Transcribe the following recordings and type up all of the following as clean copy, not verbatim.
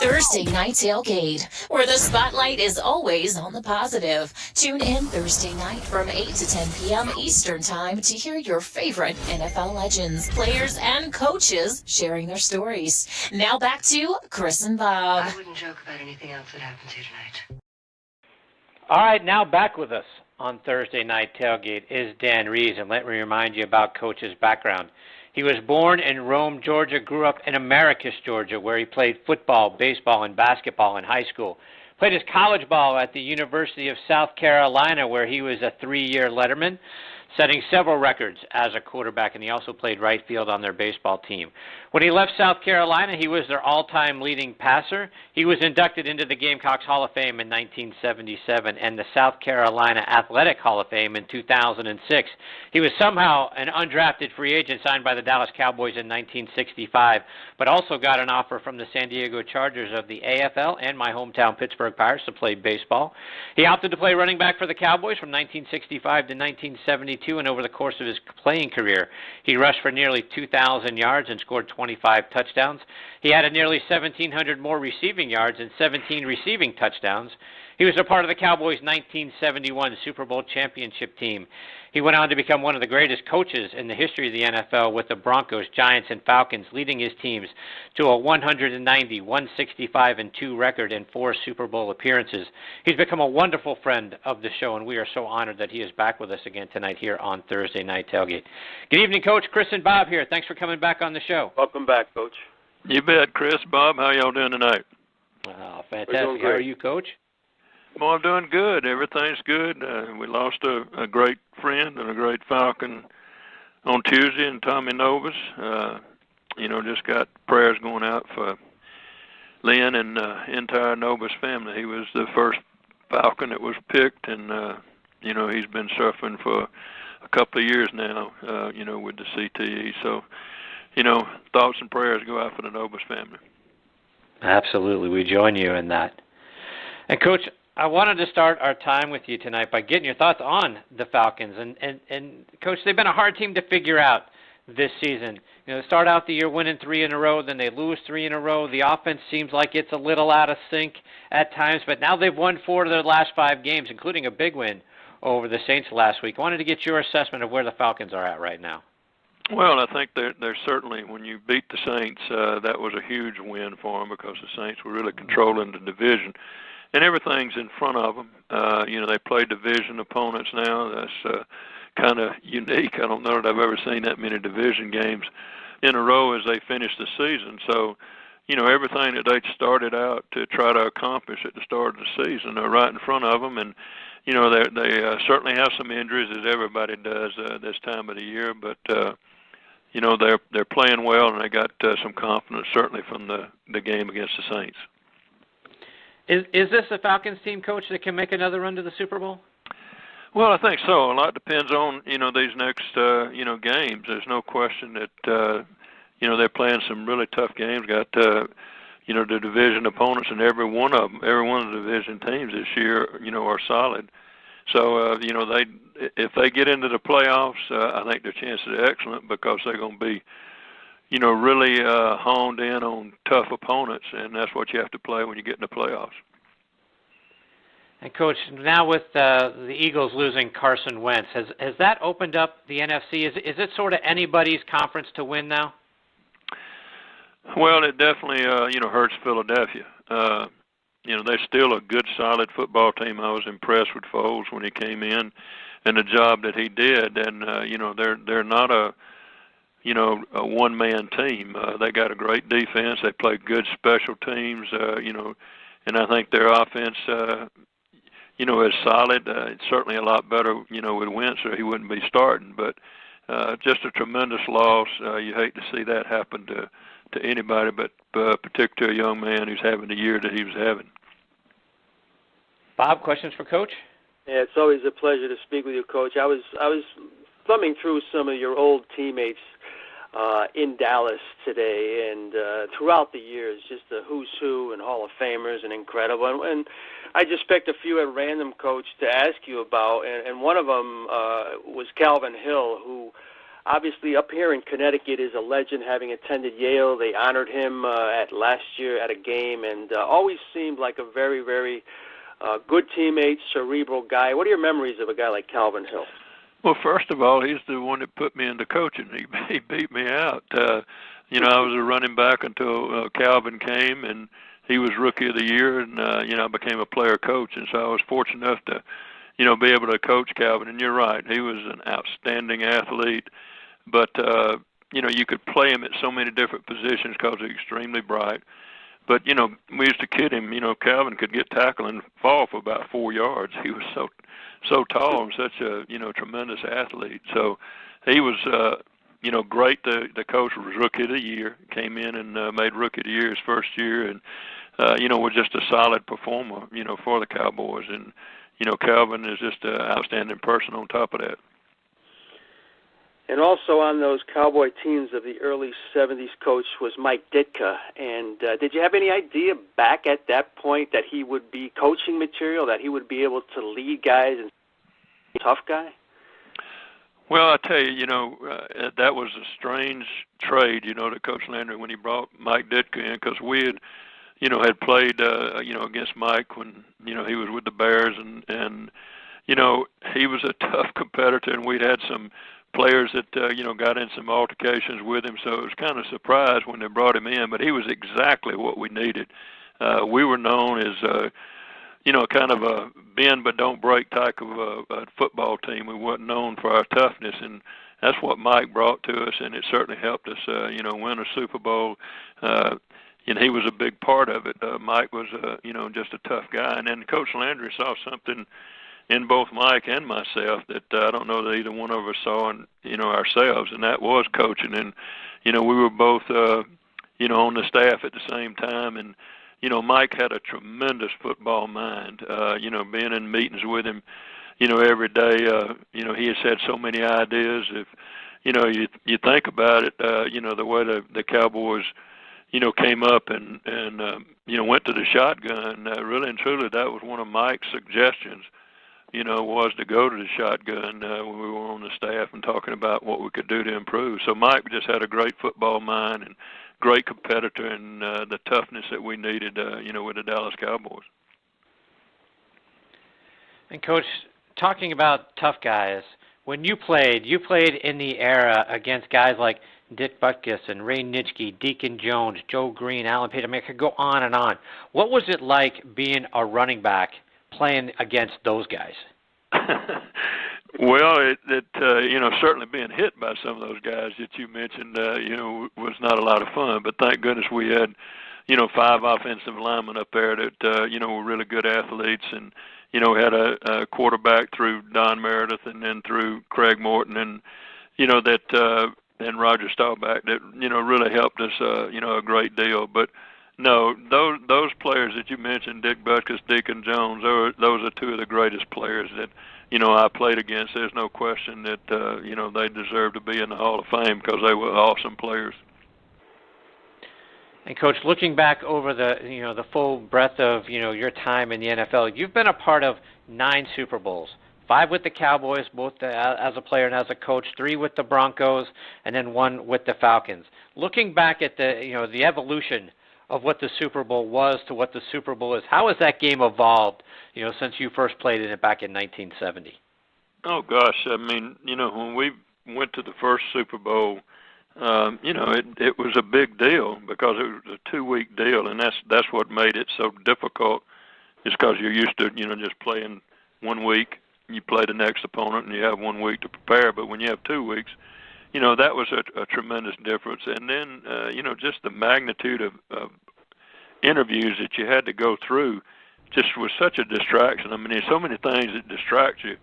Thursday Night Tailgate, where the spotlight is always on the positive. Tune in Thursday night from 8 to 10 p.m. Eastern Time to hear your favorite NFL legends, players, and coaches sharing their stories. Now back to Chris and Bob. I wouldn't joke about anything else that happens here tonight. All right, now back with us on Thursday Night Tailgate is Dan Reeves, and let me remind you about Coach's background. He was born in Rome, Georgia, grew up in Americus, Georgia, where he played football, baseball, and basketball in high school. Played his college ball at the University of South Carolina, where he was a 3-year letterman, setting several records as a quarterback, and he also played right field on their baseball team. When he left South Carolina, he was their all-time leading passer. He was inducted into the Gamecocks Hall of Fame in 1977 and the South Carolina Athletic Hall of Fame in 2006. He was somehow an undrafted free agent signed by the Dallas Cowboys in 1965, but also got an offer from the San Diego Chargers of the AFL and my hometown Pittsburgh Pirates to play baseball. He opted to play running back for the Cowboys from 1965 to 1972. And over the course of his playing career, he rushed for nearly 2,000 yards and scored 25 touchdowns. He had nearly 1,700 more receiving yards and 17 receiving touchdowns. He was a part of the Cowboys' 1971 Super Bowl championship team. He went on to become one of the greatest coaches in the history of the NFL with the Broncos, Giants, and Falcons, leading his teams to a 190, 165, and 2 record and 4 Super Bowl appearances. He's become a wonderful friend of the show, and we are so honored that he is back with us again tonight here on Thursday Night Tailgate. Good evening, Coach. Chris and Bob here. Thanks for coming back on the show. Welcome back, Coach. You bet, Chris. Bob, how y'all doing tonight? Oh, fantastic. How are you, Coach? Well, I'm doing good. Everything's good. We lost a great friend and a great Falcon on Tuesday, and Tommy Novus. Just got prayers going out for Lynn and entire Novus family. He was the first Falcon that was picked, and he's been suffering for a couple of years now, with the CTE. So, thoughts and prayers go out for the Novus family. Absolutely. We join you in that. And, Coach, I wanted to start our time with you tonight by getting your thoughts on the Falcons. And Coach, they've been a hard team to figure out this season. They start out the year winning 3 in a row, then they lose 3 in a row. The offense seems like it's a little out of sync at times, but now they've won 4 of their last 5 games, including a big win over the Saints last week. I wanted to get your assessment of where the Falcons are at right now. Well, I think they're certainly, when you beat the Saints, that was a huge win for them because the Saints were really controlling the division. And everything's in front of them. They play division opponents now. That's kind of unique. I don't know that I've ever seen that many division games in a row as they finish the season. So, everything that they started out to try to accomplish at the start of the season are right in front of them. And, they certainly have some injuries, as everybody does this time of the year. But, they're playing well, and they got some confidence, certainly from the game against the Saints. Is this a Falcons team, Coach, that can make another run to the Super Bowl? Well, I think so. A lot depends on, these next, games. There's no question that, they're playing some really tough games. Got, the division opponents, and every one of the division teams this year, are solid. So, if they get into the playoffs, I think their chances are excellent because they're going to be, really honed in on tough opponents, and that's what you have to play when you get in the playoffs. And, Coach, now with the Eagles losing Carson Wentz, has that opened up the NFC? Is it sort of anybody's conference to win now? Well, it definitely, hurts Philadelphia. They're still a good, solid football team. I was impressed with Foles when he came in and the job that he did. And, they're not a one-man team. They got a great defense. They play good special teams, and I think their offense, is solid. It's certainly a lot better, with Wentz, or he wouldn't be starting. But just a tremendous loss. You hate to see that happen to anybody, but particularly a young man who's having the year that he was having. Bob, questions for Coach? Yeah, it's always a pleasure to speak with you, Coach. I was thumbing through some of your old teammates in Dallas today, and throughout the years, just the who's who and Hall of Famers and incredible. And I just picked a few at random, Coach, to ask you about, and one of them was Calvin Hill, who obviously up here in Connecticut is a legend, having attended Yale. They honored him at last year at a game, and always seemed like a very, very good teammate, cerebral guy. What are your memories of a guy like Calvin Hill? Well, first of all, he's the one that put me into coaching. He beat me out. You know, I was a running back until Calvin came, and he was Rookie of the Year, and, you know, I became a player coach, and so I was fortunate enough to, you know, be able to coach Calvin. And you're right, he was an outstanding athlete, but, you know, you could play him at so many different positions because he's extremely bright. But, you know, we used to kid him, you know, Calvin could get tackled and fall for about 4 yards. He was so tall and such a, you know, tremendous athlete. So he was, you know, great. The coach was Rookie of the Year, came in and made Rookie of the Year his first year, and, you know, was just a solid performer, you know, for the Cowboys. And, you know, Calvin is just an outstanding person on top of that. And also on those Cowboy teams of the early 70s, coach, was Mike Ditka. And did you have any idea back at that point that he would be coaching material, that he would be able to lead guys and be a tough guy? Well, I tell you, you know, that was a strange trade, you know, to Coach Landry when he brought Mike Ditka in, because we had, you know, had played, you know, against Mike when, you know, he was with the Bears, and you know, he was a tough competitor, and we'd had some players that, you know, got in some altercations with him, so it was kind of a surprise when they brought him in, but he was exactly what we needed. We were known as, you know, kind of a bend but don't break type of a football team. We weren't known for our toughness, and that's what Mike brought to us, and it certainly helped us, you know, win a Super Bowl, and he was a big part of it. Mike was, you know, just a tough guy, and then Coach Landry saw something in both Mike and myself that I don't know that either one of us saw in, you know, ourselves, and that was coaching. And, you know, we were both, you know, on the staff at the same time, and, you know, Mike had a tremendous football mind. You know, being in meetings with him, you know, every day, you know, he has had so many ideas. If, you know, you think about it, you know, the way the Cowboys, you know, came up and you know, went to the shotgun, really and truly that was one of Mike's suggestions, you know, was to go to the shotgun when we were on the staff and talking about what we could do to improve. So Mike just had a great football mind and great competitor, and the toughness that we needed, you know, with the Dallas Cowboys. And Coach, talking about tough guys, when you played in the era against guys like Dick Butkus and Ray Nitschke, Deacon Jones, Joe Green, Alan Payton. I mean, I could go on and on. What was it like being a running back playing against those guys? Well, it you know, certainly being hit by some of those guys that you mentioned, you know, was not a lot of fun. But thank goodness we had, you know, 5 offensive linemen up there that, you know, were really good athletes, and, you know, had a quarterback through Don Meredith and then through Craig Morton, and, you know, that and Roger Staubach that, you know, really helped us, you know, a great deal. But no, those players that you mentioned, Dick Butkus, Deacon Jones, those are 2 of the greatest players that, you know, I played against. There's no question that, you know, they deserve to be in the Hall of Fame because they were awesome players. And Coach, looking back over the, you know, the full breadth of, you know, your time in the NFL, you've been a part of 9 Super Bowls. 5 with the Cowboys, both as a player and as a coach, 3 with the Broncos, and then 1 with the Falcons. Looking back at the, you know, the evolution of what the Super Bowl was to what the Super Bowl is, how has that game evolved, you know, since you first played in it back in 1970? Oh gosh, I mean, you know, when we went to the first Super Bowl, you know, it was a big deal because it was a 2-week deal, and that's what made it so difficult. Is because you're used to, you know, just playing 1 week. You play the next opponent, and you have 1 week to prepare. But when you have 2 weeks, you know, that was a tremendous difference. And then, you know, just the magnitude of interviews that you had to go through just was such a distraction. I mean, there's so many things that distract you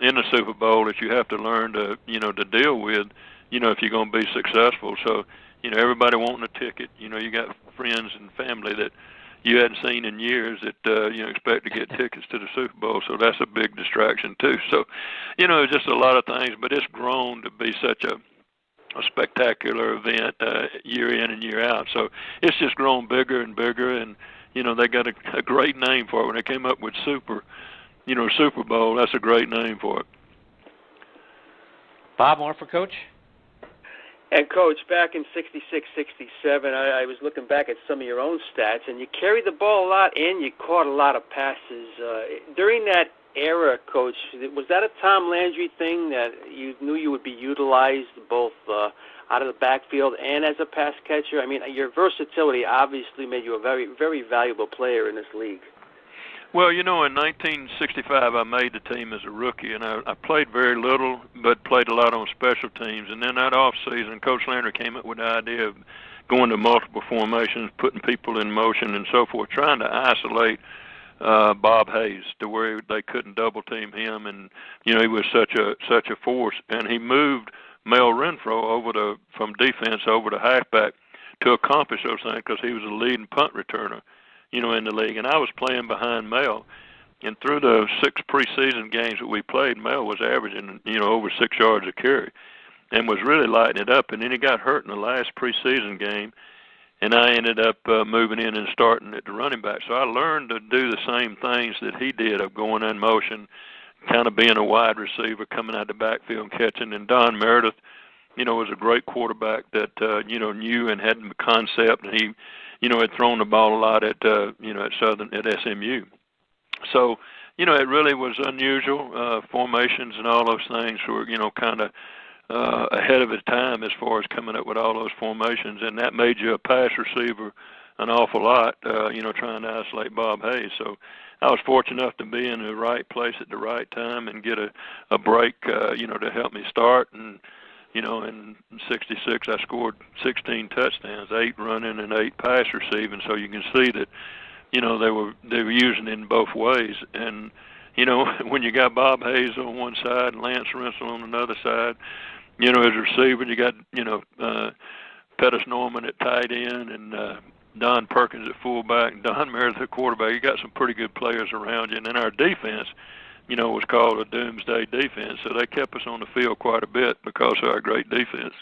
in the Super Bowl that you have to learn to, you know, to deal with, you know, if you're going to be successful. So, you know, everybody wanting a ticket. You know, you got friends and family that you hadn't seen in years that, you know, expect to get tickets to the Super Bowl. So that's a big distraction, too. So, you know, just a lot of things, but it's grown to be such a spectacular event year in and year out. So it's just grown bigger and bigger, and, you know, they got a great name for it. When they came up with Super Bowl, that's a great name for it. Bob, more for Coach? And, Coach, back in 66, 67, I was looking back at some of your own stats, and you carried the ball a lot and you caught a lot of passes. During that era, Coach, was that a Tom Landry thing that you knew you would be utilized both out of the backfield and as a pass catcher? I mean, your versatility obviously made you a very, very valuable player in this league. Well, in 1965, I made the team as a rookie, and I played very little, but played a lot on special teams. And then that off season, Coach Landry came up with the idea of going to multiple formations, putting people in motion and so forth, trying to isolate Bob Hayes to where they couldn't double team him, and he was such a force. And he moved Mel Renfro from defense over to halfback to accomplish those things because he was a leading punt returner, in the league. And I was playing behind Mel. And through the 6 preseason games that we played, Mel was averaging, over 6 yards a carry and was really lighting it up. And then he got hurt in the last preseason game, and I ended up moving in and starting at the running back. So I learned to do the same things that he did of going in motion, kind of being a wide receiver, coming out the backfield and catching. And Don Meredith, was a great quarterback that, knew and had the concept, and he, had thrown the ball a lot at SMU. So, it really was unusual. Formations and all those things were, kind of ahead of its time as far as coming up with all those formations, and that made you a pass receiver an awful lot, trying to isolate Bob Hayes. So I was fortunate enough to be in the right place at the right time and get a break, to help me start. And, in 66, I scored 16 touchdowns, 8 running and 8 pass receiving. So you can see that, they were using it in both ways. And, when you got Bob Hayes on one side and Lance Rensel on another side, as a receiver, you got, Pettis Norman at tight end and Don Perkins at fullback and Don Meredith at quarterback. You got some pretty good players around you. And then our defense, was called a doomsday defense. So they kept us on the field quite a bit because of our great defense.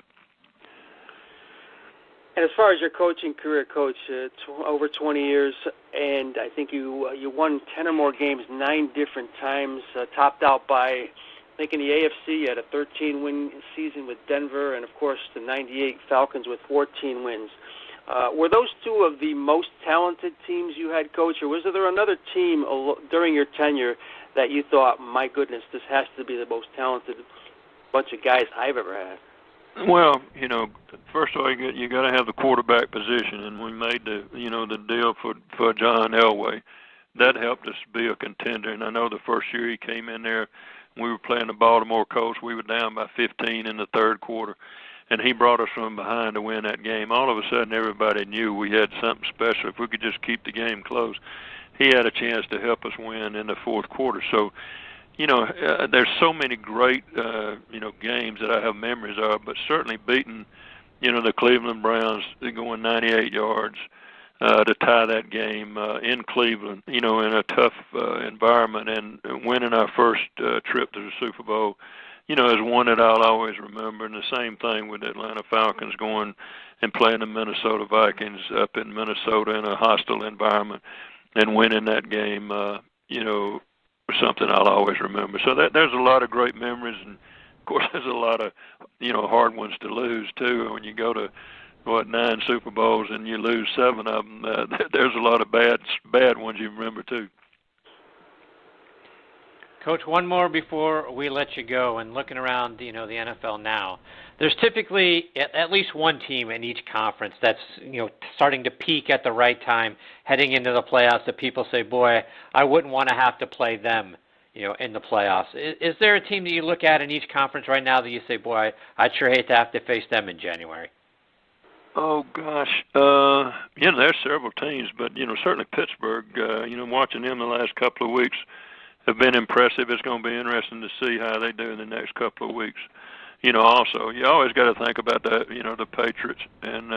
And as far as your coaching career, Coach, over 20 years, and I think you won 10 or more games 9 different times, topped out by, I think in the AFC, you had a 13-win season with Denver, and, of course, the 98 Falcons with 14 wins. Were those 2 of the most talented teams you had, Coach, or was there another team during your tenure that you thought, my goodness, this has to be the most talented bunch of guys I've ever had? Well, first of all, you got to have the quarterback position, and we made the deal for John Elway. That helped us be a contender. And I know the first year he came in there, we were playing the Baltimore Colts. We were down by 15 in the third quarter, and he brought us from behind to win that game. All of a sudden, everybody knew we had something special. If we could just keep the game close, he had a chance to help us win in the fourth quarter. So, there's so many great, games that I have memories of, but certainly beating, the Cleveland Browns going 98 yards to tie that game in Cleveland, in a tough environment, and winning our first trip to the Super Bowl, is one that I'll always remember. And the same thing with the Atlanta Falcons going and playing the Minnesota Vikings up in Minnesota in a hostile environment and winning that game, something I'll always remember. So there's a lot of great memories, and of course there's a lot of hard ones to lose too. When you go to 9 Super Bowls and you lose 7 of them, there's a lot of bad ones you remember too. Coach, one more before we let you go. And looking around, the NFL now, there's typically at least one team in each conference that's, starting to peak at the right time, heading into the playoffs that people say, boy, I wouldn't want to have to play them, in the playoffs. Is there a team that you look at in each conference right now that you say, boy, I'd sure hate to have to face them in January? Oh, gosh. There's several teams, but, certainly Pittsburgh, watching them the last couple of weeks, have been impressive. It's going to be interesting to see how they do in the next couple of weeks. Also, you always got to think about the, the Patriots, and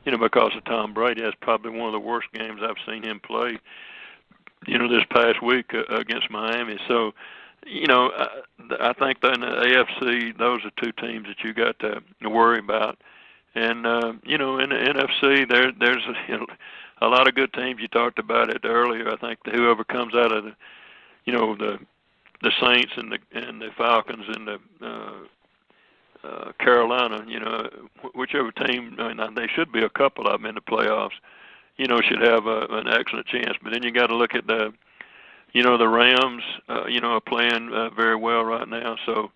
because of Tom Brady, that's probably one of the worst games I've seen him play. This past week against Miami. So, I think that in the AFC, those are 2 teams that you got to worry about. And in the NFC, there's a lot of good teams. You talked about it earlier. I think that whoever comes out of the Saints and the Falcons and Carolina, whichever team, they should be a couple of them in the playoffs, should have an excellent chance. But then you got to look at the Rams, are playing very well right now. So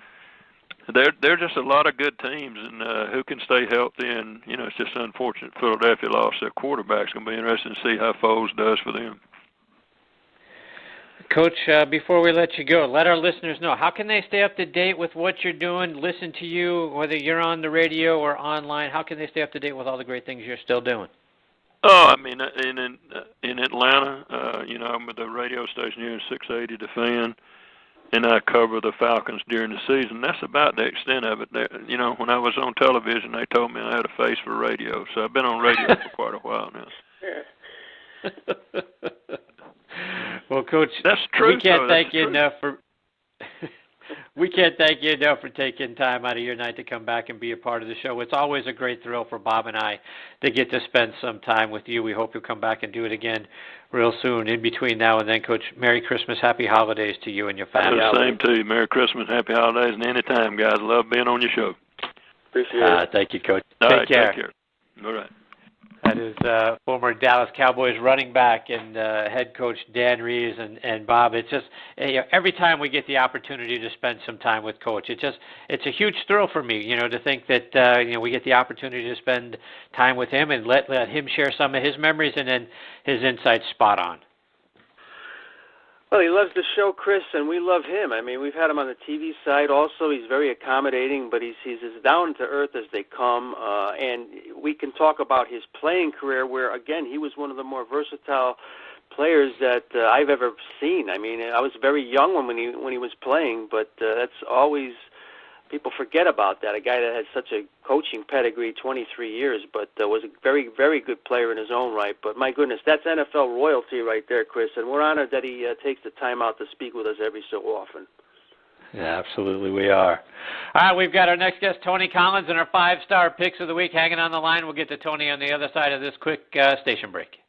there are just a lot of good teams, and who can stay healthy. And it's just unfortunate Philadelphia lost their quarterback. It's going to be interesting to see how Foles does for them. Coach, before we let you go, let our listeners know, how can they stay up to date with what you're doing, listen to you, whether you're on the radio or online? How can they stay up to date with all the great things you're still doing? Oh, in Atlanta, I'm with the radio station here in 680 The Fan, and I cover the Falcons during the season. That's about the extent of it. When I was on television, they told me I had a face for radio, so I've been on radio for quite a while now. Well, Coach, that's true. We can't thank you enough for taking time out of your night to come back and be a part of the show. It's always a great thrill for Bob and I to get to spend some time with you. We hope you'll come back and do it again real soon. In between now and then, Coach, Merry Christmas, Happy Holidays to you and your family. Same to you. Merry Christmas, Happy Holidays, and anytime, guys. Love being on your show. Appreciate it. Thank you, Coach. Take care. Take care. All right. That is former Dallas Cowboys running back and head coach Dan Reeves and Bob. It's just every time we get the opportunity to spend some time with Coach, it's a huge thrill for me, to think that we get the opportunity to spend time with him and let him share some of his memories and then his insights spot on. Well, he loves the show, Chris, and we love him. We've had him on the TV side also. He's very accommodating, but he's as down to earth as they come. And we can talk about his playing career where, again, he was one of the more versatile players that I've ever seen. I was very young when he was playing, but that's always – people forget about that. A guy that had such a coaching pedigree, 23 years, but was a very, very good player in his own right. But my goodness, that's NFL royalty right there, Chris, and we're honored that he takes the time out to speak with us every so often. Yeah, absolutely we are. All right, we've got our next guest, Tony Collins, and our 5-star picks of the week hanging on the line. We'll get to Tony on the other side of this quick station break.